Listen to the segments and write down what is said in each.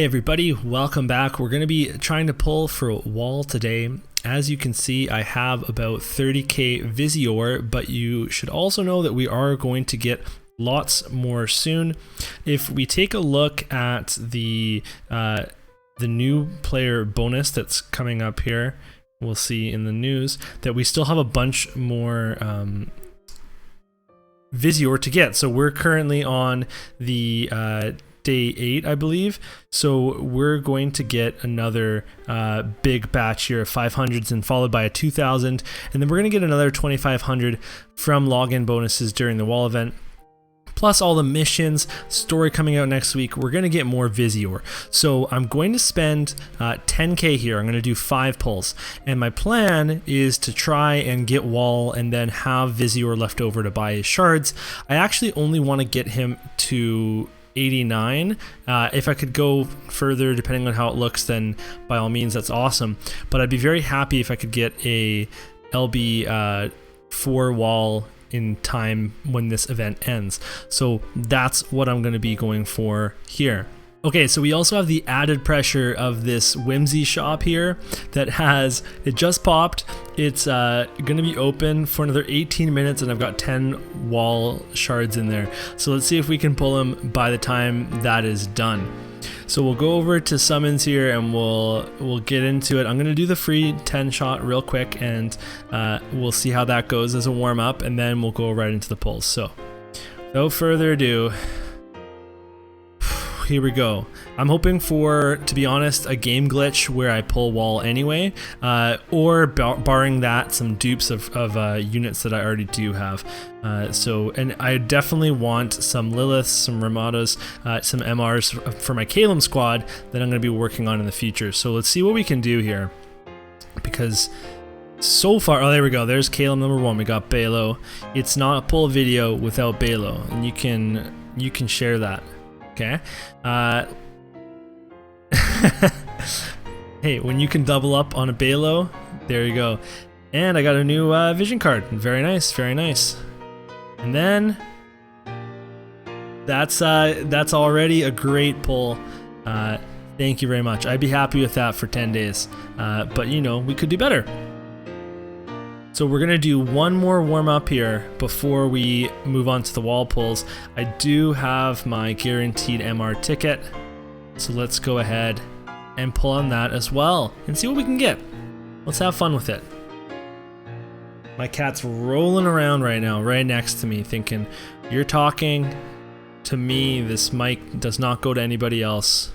Hey everybody, welcome back. We're going to be trying to pull for a wall today. As you can see, I have about 30k Visior, but you should also know that we are going to get lots more soon. If we take a look at the new player bonus that's coming up here, we'll see in the news that we still have a bunch more Visior to get. So we're currently on the day 8, I believe. So we're going to get another big batch here of 500s and followed by a 2000. And then we're going to get another 2500 from login bonuses during the wall event. Plus all the missions, story coming out next week, we're going to get more Visior. So I'm going to spend 10k here. I'm going to do 5 pulls. And my plan is to try and get wall and then have Visior left over to buy his shards. I actually only want to get him to 89. If I could go further, depending on how it looks, then by all means, that's awesome. But I'd be very happy if I could get a LB 4 wall in time when this event ends. So that's what I'm going to be going for here. Okay, so we also have the added pressure of this Whimsy shop here that it just popped. It's going to be open for another 18 minutes and I've got 10 wall shards in there. So let's see if we can pull them by the time that is done. So we'll go over to summons here and we'll get into it. I'm going to do the free 10 shot real quick and we'll see how that goes as a warm up, and then we'll go right into the pulls. So without further ado, here we go. I'm hoping for, to be honest, a game glitch where I pull wall anyway, or barring that, some dupes of units that I already do have. And I definitely want some Liliths, some Ramadas, some MRs for my Calum squad that I'm going to be working on in the future. So let's see what we can do here, because so far, oh, there we go. There's Calum number 1. We got Balo. It's not a pull video without Balo, and you can share that. Okay. Hey, when you can double up on a Balo, there you go. And I got a new vision card. Very nice, very nice. And then that's already a great pull. Thank you very much. I'd be happy with that for 10 days. But you know, we could do better. So we're gonna do one more warm up here before we move on to the wall pulls. I do have my guaranteed MR ticket, so let's go ahead and pull on that as well and see what we can get. Let's have fun with it. My cat's rolling around right now, right next to me, thinking, you're talking to me, this mic does not go to anybody else.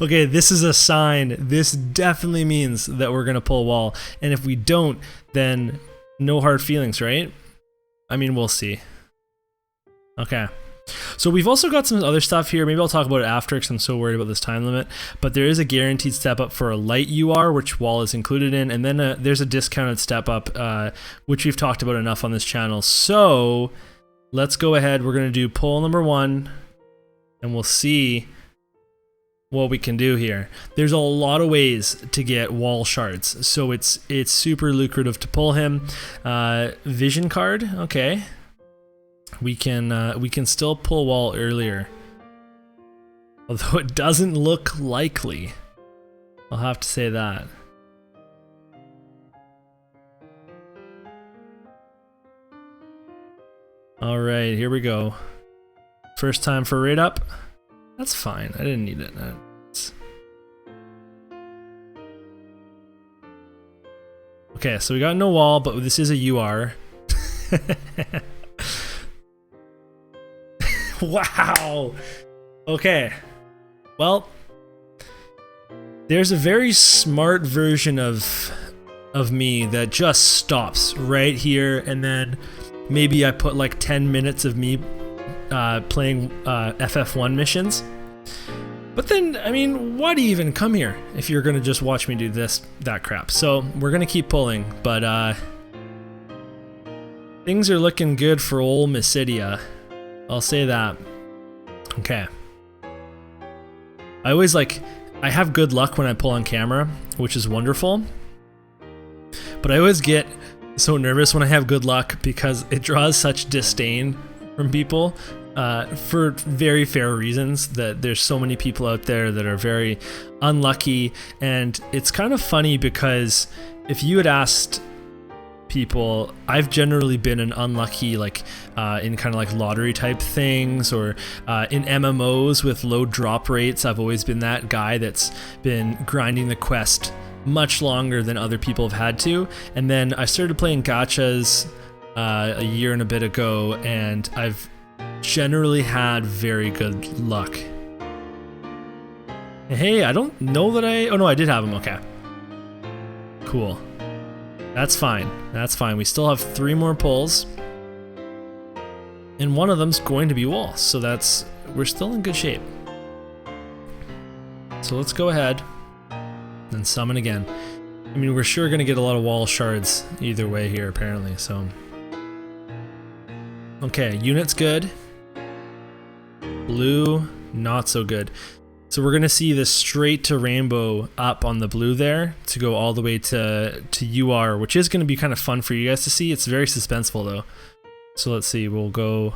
Okay, this is a sign. This definitely means that we're gonna pull wall, and if we don't, then no hard feelings, right? I mean, we'll see. Okay, so we've also got some other stuff here. Maybe I'll talk about it after because I'm so worried about this time limit, but there is a guaranteed step up for a light UR, which wall is included in, and then there's a discounted step up, which we've talked about enough on this channel. So let's go ahead. We're gonna do pull number 1, and we'll see what we can do here. There's a lot of ways to get wall shards, so it's super lucrative to pull him. Vision card, okay. We can still pull wall earlier, although it doesn't look likely. I'll have to say that. All right, here we go. First time for raid up. That's fine. I didn't need it. Okay, so we got no wall, but this is a UR. Wow. Okay. Well, there's a very smart version of me that just stops right here, and then maybe I put like 10 minutes of me playing FF1 missions. But then, I mean, why do you even come here if you're gonna just watch me do that crap? So we're gonna keep pulling, but things are looking good for old Mysidia. I'll say that. Okay. I have good luck when I pull on camera, which is wonderful. But I always get so nervous when I have good luck because it draws such disdain from people. for very fair reasons, that there's so many people out there that are very unlucky. And it's kind of funny because if you had asked people, I've generally been an unlucky, like in kind of like lottery type things, or in MMOs with low drop rates. I've always been that guy that's been grinding the quest much longer than other people have had to. And then I started playing gachas a year and a bit ago, and I've generally had very good luck. Hey, I don't know that oh no, I did have them. Okay, cool. That's fine. That's fine. We still have 3 more pulls, and one of them's going to be wall, so we're still in good shape. So let's go ahead and summon again. I mean, we're sure going to get a lot of wall shards either way here, apparently. So, okay, unit's good. Blue, not so good. So we're going to see this straight to rainbow up on the blue there to go all the way to UR, which is going to be kind of fun for you guys to see. It's very suspenseful though. So let's see, we'll go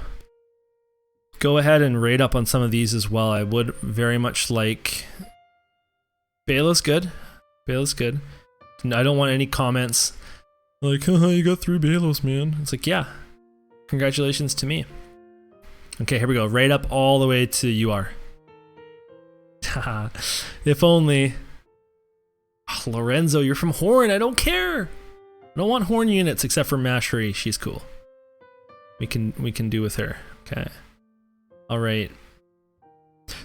ahead and raid up on some of these as well. I would very much like... Balo's good. Balo's good. I don't want any comments like, haha, you got 3 Balos, man. It's like, yeah, congratulations to me. Okay, here we go. Right up all the way to UR. If only. Oh, Lorenzo, you're from Horn. I don't care. I don't want Horn units except for Mashery. She's cool. We can do with her. Okay. All right.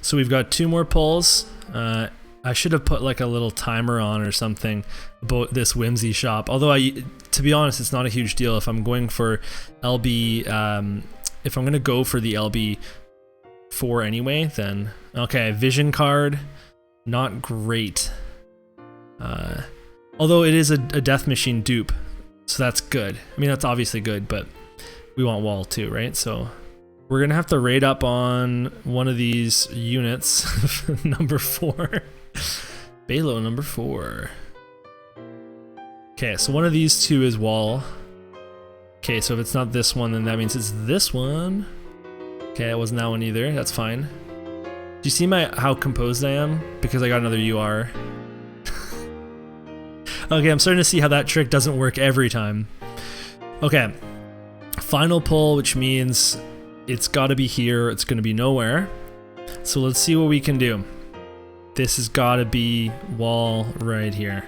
So we've got 2 more pulls. I should have put like a little timer on or something about this Whimsy shop. Although to be honest, it's not a huge deal if I'm going for LB. If I'm gonna go for the LB4 anyway, then okay. Vision card, not great. Although it is a Death Machine dupe, so that's good. I mean, that's obviously good, but we want wall too, right? So we're gonna have to raid up on one of these units. Number 4. Balo number 4. Okay, so one of these 2 is wall. Okay, so if it's not this one, then that means it's this one. Okay, it wasn't that one either. That's fine. Do you see how composed I am? Because I got another UR. Okay, I'm starting to see how that trick doesn't work every time. Okay, final pull, which means it's got to be here. It's going to be nowhere. So let's see what we can do. This has got to be wall right here.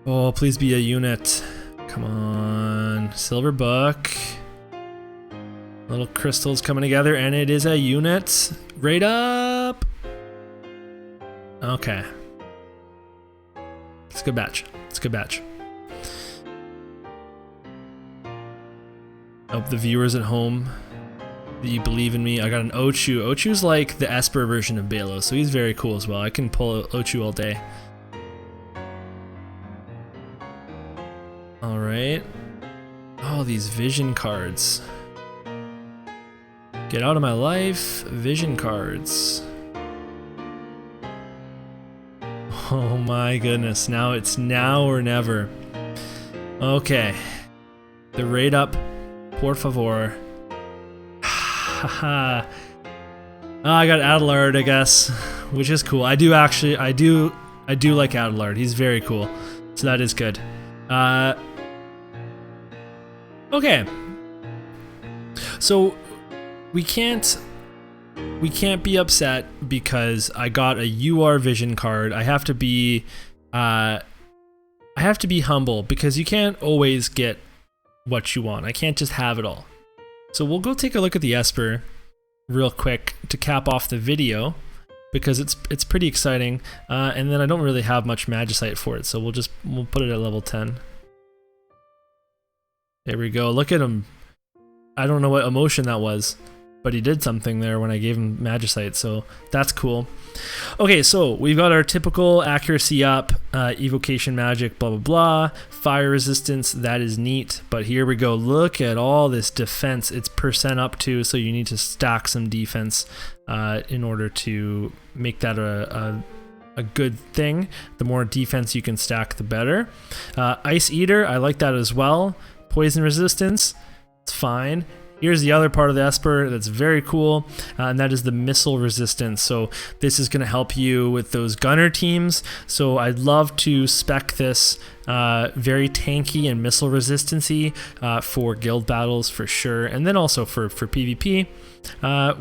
Oh, please be a unit. Come on. Silver Book. Little crystals coming together, and it is a unit. Right up. Okay. It's a good batch. It's a good batch. I hope the viewers at home that you believe in me. I got an Ochu. Ochu's like the Esper version of Balo, so he's very cool as well. I can pull Ochu all day. Alright. Oh, these vision cards. Get out of my life. Vision cards. Oh my goodness. Now it's now or never. Okay. The raid up. Por favor. Haha. I got Adelard, I guess, which is cool. I do like Adelard. He's very cool. So that is good. Okay. So we can't be upset because I got a UR vision card. I have to be humble because you can't always get what you want. I can't just have it all. So we'll go take a look at the Esper real quick to cap off the video because it's pretty exciting. And then I don't really have much Magicite for it, so we'll put it at level 10. There we go. Look at him. I don't know what emotion that was, but he did something there when I gave him Magicite, so that's cool. Okay, so we've got our typical accuracy up, evocation magic, blah, blah, blah. Fire resistance, that is neat, but here we go. Look at all this defense. It's percent up too, so you need to stack some defense in order to make that a good thing. The more defense you can stack, the better. Ice Eater, I like that as well. Poison resistance. It's fine. Here's the other part of the Esper that's very cool, and that is the missile resistance. So this is going to help you with those gunner teams. So I'd love to spec this very tanky and missile resistancy for guild battles for sure, and then also for PvP.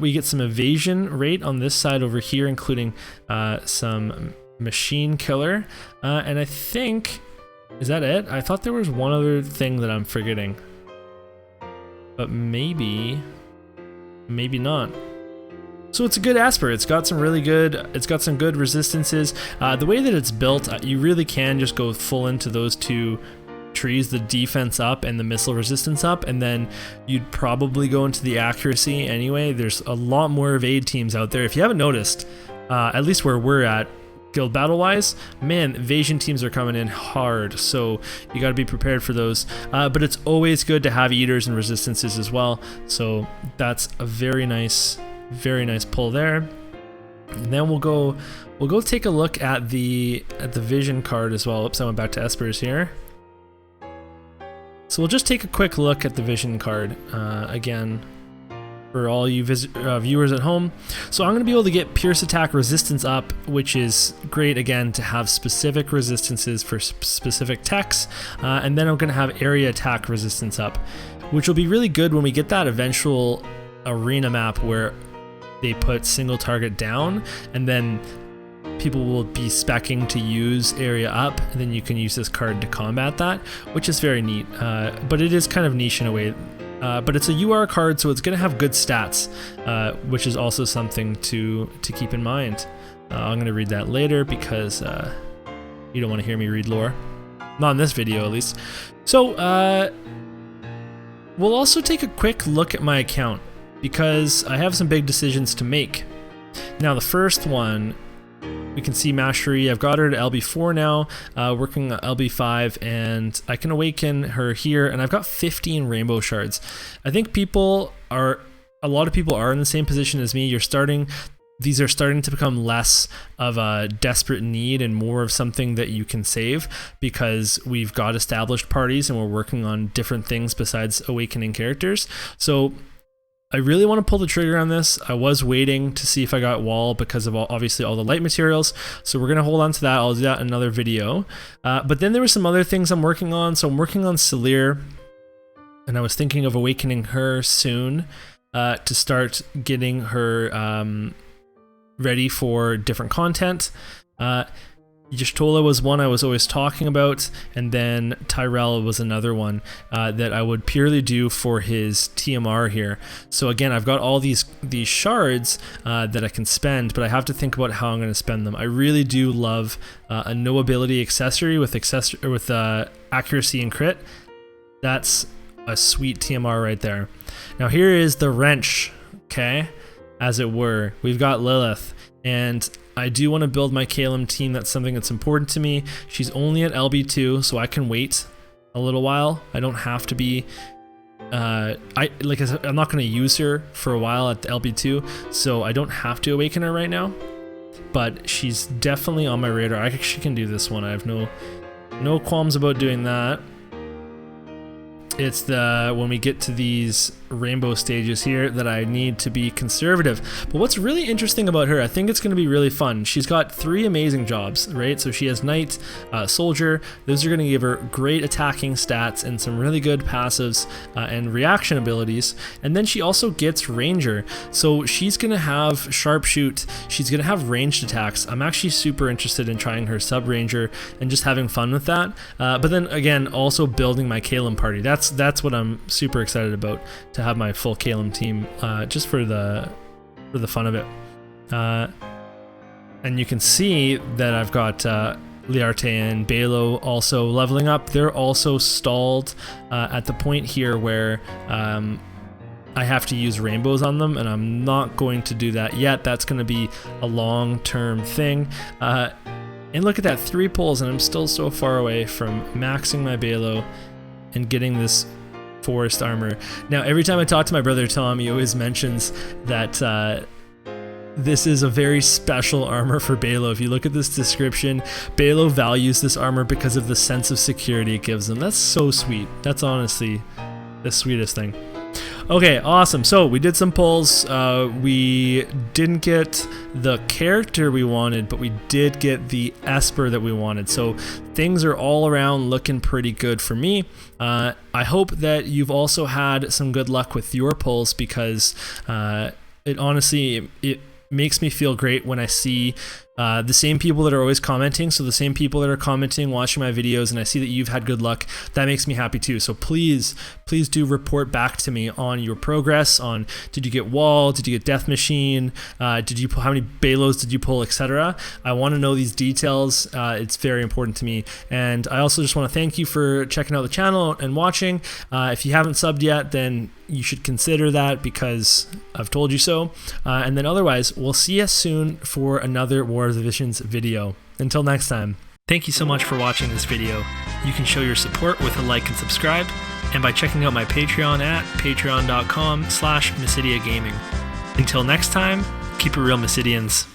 We get some evasion rate on this side over here, including some machine killer, and I think, is that it? I thought there was one other thing that I'm forgetting. But maybe not. So it's a good Esper. It's got some good resistances. The way that it's built, you really can just go full into those two trees, the defense up and the missile resistance up, and then you'd probably go into the accuracy anyway. There's a lot more evade teams out there. If you haven't noticed, at least where we're at, guild battle wise, man, evasion teams are coming in hard, so you got to be prepared for those, but it's always good to have eaters and resistances as well, so that's a very nice pull there. And then we'll go take a look at the vision card as well. Oops, I went back to Espers here. So we'll just take a quick look at the vision card again for all you viewers at home. So I'm going to be able to get Pierce Attack Resistance up, which is great, again, to have specific resistances for specific techs, and then I'm going to have Area Attack Resistance up, which will be really good when we get that eventual arena map where they put single target down, and then people will be speccing to use area up, and then you can use this card to combat that, which is very neat, but it is kind of niche in a way. But it's a UR card, so it's going to have good stats, which is also something to keep in mind. I'm going to read that later because you don't want to hear me read lore. Not in this video, at least. So we'll also take a quick look at my account because I have some big decisions to make. Now, the first one, we can see Mastery. I've got her to LB4 now, working on LB5, and I can awaken her here, and I've got 15 rainbow shards. I think a lot of people are in the same position as me. These are starting to become less of a desperate need and more of something that you can save because we've got established parties and we're working on different things besides awakening characters. So I really want to pull the trigger on this. I was waiting to see if I got wall because of obviously all the light materials. So we're going to hold on to that. I'll do that in another video. But then there were some other things I'm working on. So I'm working on Celir, and I was thinking of awakening her soon to start getting her ready for different content. Y'shtola was one I was always talking about, and then Tyrell was another one that I would purely do for his TMR here. So again, I've got all these shards that I can spend, but I have to think about how I'm going to spend them. I really do love a no ability accessory with accuracy and crit. That's a sweet TMR right there. Now here is the wrench, okay, as it were. We've got Lilith, and I do want to build my Calum team. That's something that's important to me. She's only at LB2, so I can wait a little while. I don't have to be I'm not going to use her for a while at the LB2, so I don't have to awaken her right now, but she's definitely on my radar. I actually can do this one. I have no qualms about doing that. It's when we get to these rainbow stages here that I need to be conservative. But what's really interesting about her, I think it's going to be really fun. She's got 3 amazing jobs, right? So she has Knight, Soldier. Those are going to give her great attacking stats and some really good passives and reaction abilities. And then she also gets Ranger. So she's going to have Sharpshoot. She's going to have ranged attacks. I'm actually super interested in trying her Sub Ranger and just having fun with that. But then again, also building my Calum party. That's what I'm super excited about, to have my full Calum team, just for the fun of it. And you can see that I've got Liarte and Balo also leveling up. They're also stalled at the point here where I have to use rainbows on them, and I'm not going to do that yet. That's going to be a long-term thing. And look at that, 3 pulls, and I'm still so far away from maxing my Balo and getting this forest armor. Now, every time I talk to my brother Tom, he always mentions that this is a very special armor for Balo. If you look at this description, Balo values this armor because of the sense of security it gives them. That's so sweet. That's honestly the sweetest thing. Okay, awesome. So we did some pulls. We didn't get the character we wanted, but we did get the Esper that we wanted. So things are all around looking pretty good for me. I hope that you've also had some good luck with your pulls, because it honestly, it makes me feel great when I see the same people that are always commenting. So the same people that are commenting, watching my videos, and I see that you've had good luck. That makes me happy too. So please do report back to me on your progress, on did you get wall, did you get death machine, did you pull, how many Balos did you pull, etc. I want to know these details. It's very important to me. And I also just want to thank you for checking out the channel and watching. If you haven't subbed yet, then you should consider that, because I've told you so. And then otherwise, we'll see you soon for another War of the Visions video. Until next time. Thank you so much for watching this video. You can show your support with a like and subscribe, and by checking out my Patreon at patreon.com/MassidiaGaming. Until next time, keep it real, Massidians.